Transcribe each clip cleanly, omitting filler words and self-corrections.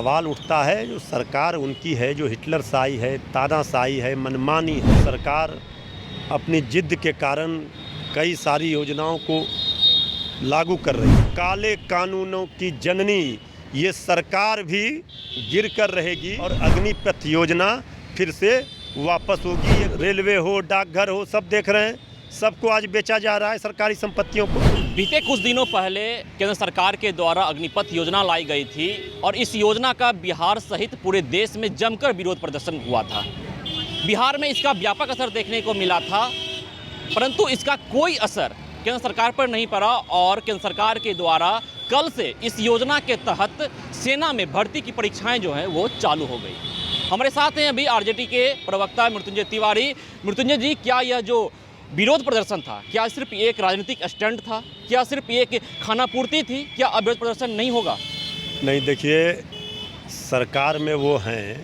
सवाल उठता है जो सरकार उनकी है, जो हिटलरशाही है, तानाशाही है, मनमानी है। सरकार अपनी जिद के कारण कई सारी योजनाओं को लागू कर रही है। काले कानूनों की जननी ये सरकार भी गिर कर रहेगी और अग्निपथ योजना फिर से वापस होगी। रेलवे हो, डाकघर हो, सब देख रहे हैं, सबको आज बेचा जा रहा है सरकारी संपत्तियों को। बीते कुछ दिनों पहले केंद्र सरकार के द्वारा अग्निपथ योजना लाई गई थी और इस योजना का बिहार सहित पूरे देश में जमकर विरोध प्रदर्शन हुआ था। बिहार में इसका व्यापक असर देखने को मिला था, परंतु इसका कोई असर केंद्र सरकार पर नहीं पड़ा और केंद्र सरकार के द्वारा कल से इस योजना के तहत सेना में भर्ती की परीक्षाएं जो हैं वो चालू हो गई। हमारे साथ हैं अभी आरजेडी के प्रवक्ता मृत्युंजय तिवारी। मृत्युंजय जी, क्या यह जो विरोध प्रदर्शन था, क्या सिर्फ एक राजनीतिक स्टंट था? क्या सिर्फ एक खानापूर्ति थी? क्या अब विरोध प्रदर्शन नहीं होगा? नहीं, देखिए, सरकार में वो हैं,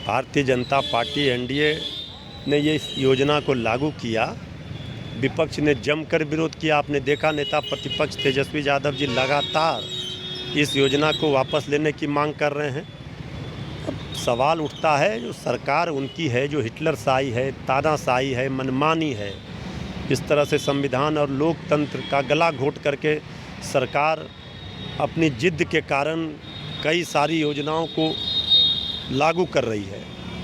भारतीय जनता पार्टी एनडीए ने ये इस योजना को लागू किया। विपक्ष ने जमकर विरोध किया। आपने देखा, नेता प्रतिपक्ष तेजस्वी यादव जी लगातार इस योजना को वापस लेने की मांग कर रहे हैं। अब सवाल उठता है जो सरकार उनकी है, जो हिटलरशाही है, तानाशाही है, मनमानी है, इस तरह से संविधान और लोकतंत्र का गला घोट करके सरकार अपनी जिद के कारण कई सारी योजनाओं को लागू कर रही है।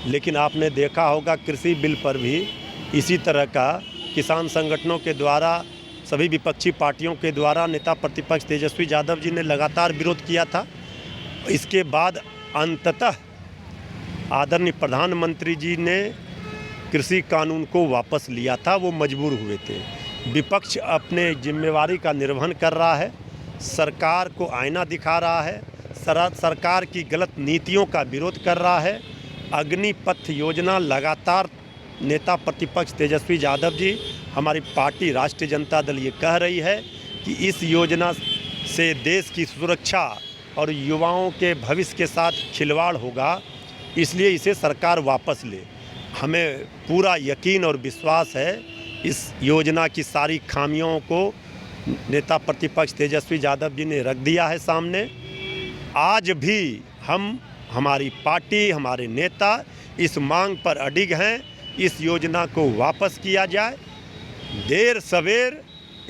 लेकिन आपने देखा होगा, कृषि बिल पर भी इसी तरह का किसान संगठनों के द्वारा, सभी विपक्षी पार्टियों के द्वारा नेता प्रतिपक्ष तेजस्वी यादव जी ने लगातार विरोध किया था। इसके बाद अंततः आदरणीय प्रधानमंत्री जी ने कृषि कानून को वापस लिया था। वो मजबूर हुए थे। विपक्ष अपने जिम्मेवारी का निर्वहन कर रहा है, सरकार को आईना दिखा रहा है, सरकार की गलत नीतियों का विरोध कर रहा है। अग्निपथ योजना लगातार नेता प्रतिपक्ष तेजस्वी यादव जी, हमारी पार्टी राष्ट्रीय जनता दल ये कह रही है कि इस योजना से देश की सुरक्षा और युवाओं के भविष्य के साथ खिलवाड़ होगा, इसलिए इसे सरकार वापस ले। हमें पूरा यकीन और विश्वास है इस योजना की सारी खामियों को नेता प्रतिपक्ष तेजस्वी यादव जी ने रख दिया है सामने। आज भी हमारी पार्टी, हमारे नेता इस मांग पर अडिग हैं, इस योजना को वापस किया जाए। देर सवेर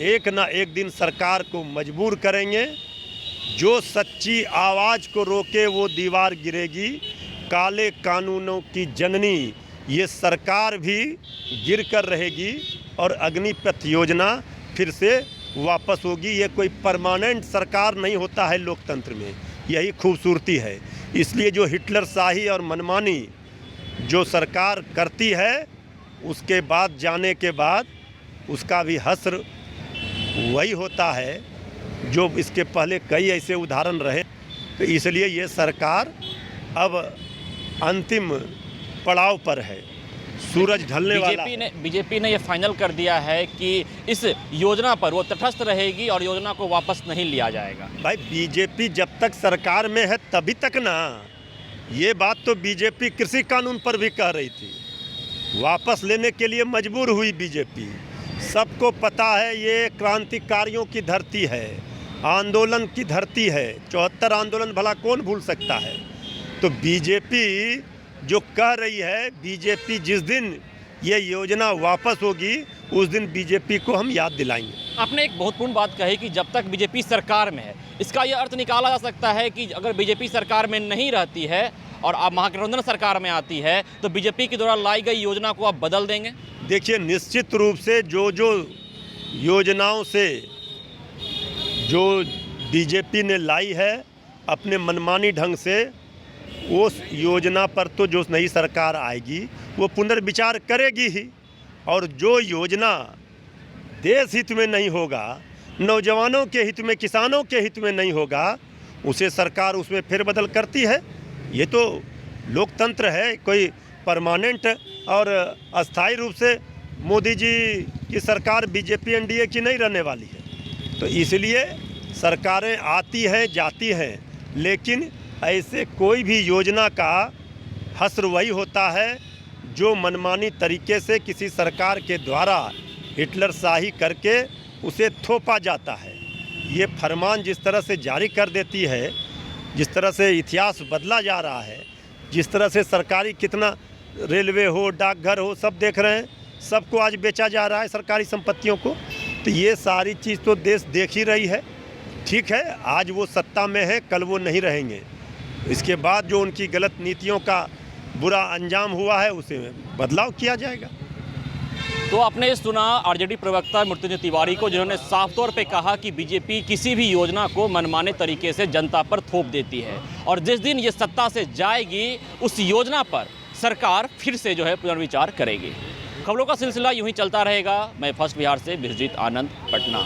एक ना एक दिन सरकार को मजबूर करेंगे। जो सच्ची आवाज़ को रोके वो दीवार गिरेगी। काले कानूनों की जननी ये सरकार भी गिर कर रहेगी और अग्निपथ योजना फिर से वापस होगी। ये कोई परमानेंट सरकार नहीं होता है लोकतंत्र में, यही खूबसूरती है। इसलिए जो हिटलरशाही और मनमानी जो सरकार करती है, उसके बाद जाने के बाद उसका भी हश्र वही होता है जो इसके पहले कई ऐसे उदाहरण रहे। तो इसलिए ये सरकार अब अंतिम पड़ाव पर है, सूरज ढलने वाला है। बीजेपी ने ये फाइनल कर दिया है कि इस योजना पर वो तटस्थ रहेगी और योजना को वापस नहीं लिया जाएगा। भाई, बीजेपी जब तक सरकार में है तभी तक ना। ये बात तो बीजेपी कृषि कानून पर भी कह रही थी, वापस लेने के लिए मजबूर हुई बीजेपी। सबको पता है ये क्रांतिकारियों की धरती है, आंदोलन की धरती है। 74 आंदोलन भला कौन भूल सकता है। तो बीजेपी जो कह रही है, बीजेपी जिस दिन ये योजना वापस होगी उस दिन बीजेपी को हम याद दिलाएंगे। आपने एक महत्वपूर्ण बात कही कि जब तक बीजेपी सरकार में है, इसका यह अर्थ निकाला जा सकता है कि अगर बीजेपी सरकार में नहीं रहती है और आप महागठबंधन सरकार में आती है तो बीजेपी के द्वारा लाई गई योजना को आप बदल देंगे? देखिए, निश्चित रूप से जो योजनाओं से जो बीजेपी ने लाई है अपने मनमानी ढंग से, उस योजना पर तो जो नई सरकार आएगी वो पुनर्विचार करेगी ही। और जो योजना देश हित में नहीं होगा, नौजवानों के हित में, किसानों के हित में नहीं होगा, उसे सरकार उसमें फेरबदल करती है। ये तो लोकतंत्र है, कोई परमानेंट और अस्थायी रूप से मोदी जी की सरकार बीजेपी एनडीए की नहीं रहने वाली है। तो इसलिए सरकारें आती हैं, जाती हैं, लेकिन ऐसे कोई भी योजना का हश्र वही होता है जो मनमानी तरीके से किसी सरकार के द्वारा हिटलरशाही करके उसे थोपा जाता है। ये फरमान जिस तरह से जारी कर देती है जिस तरह से इतिहास बदला जा रहा है, जिस तरह से सरकारी कितना रेलवे हो, डाकघर हो, सब देख रहे हैं, सबको आज बेचा जा रहा है सरकारी संपत्तियों को। तो ये सारी चीज़ तो देश देख ही रही है। ठीक है, आज वो सत्ता में है, कल वो नहीं रहेंगे। इसके बाद जो उनकी गलत नीतियों का बुरा अंजाम हुआ है उसे बदलाव किया जाएगा। तो आपने सुना आरजेडी प्रवक्ता मृत्युंजय तिवारी को, जिन्होंने साफ तौर पे कहा कि बीजेपी किसी भी योजना को मनमाने तरीके से जनता पर थोप देती है और जिस दिन ये सत्ता से जाएगी उस योजना पर सरकार फिर से जो है पुनर्विचार करेगी। खबरों का सिलसिला यूं ही चलता रहेगा। मैं फर्स्ट बिहार से विश्वजीत आनंद, पटना।